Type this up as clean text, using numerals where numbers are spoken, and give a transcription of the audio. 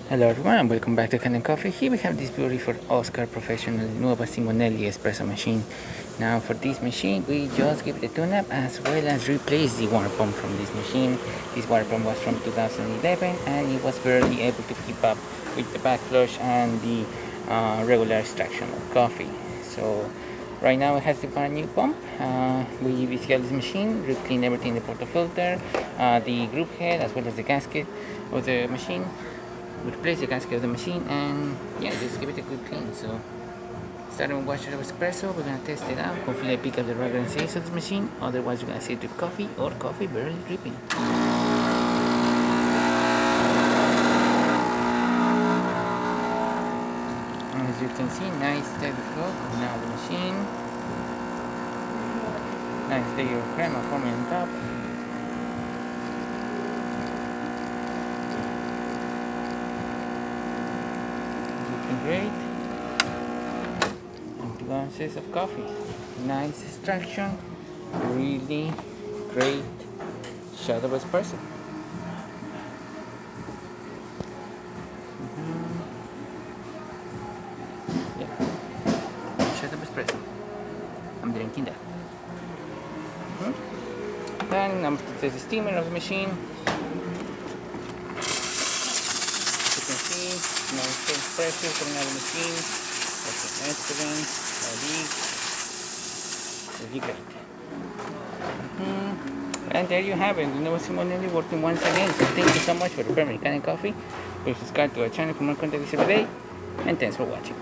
Hello everyone and welcome back to Kanen Coffee. Here we have this beautiful Oscar professional Nuova Simonelli espresso machine. Now for this machine we just give it a tune-up as well as replace the water pump from this machine. This water pump was from 2011 and it was barely able to keep up with the backflush and the regular extraction of coffee. So right now it has the brand new pump. We rescheduled this machine, re-clean everything, the portafilter, the group head as well as the gasket of the machine. We replace the gasket of the machine and yeah, just give it a good clean. So starting with washer of espresso, we're gonna test it out. Hopefully I pick up the regular sales of the machine, otherwise we're gonna see drip coffee or coffee barely dripping. As you can see, nice steady flow coming out of the machine. Nice layer of crema forming on top. Looking great. 20 ounces of coffee. Nice extraction. Really great shot of espresso. Yeah, shot of espresso. I'm drinking that. Then I'm going to test the steamer of the machine. You can see nice pressure coming out of the machine. That's excellent. Really great. And there you have it. Nuova Simonelli working once again. So thank you so much for the permanent Kanen Coffee. Please subscribe to our channel for more content every day. And thanks for watching.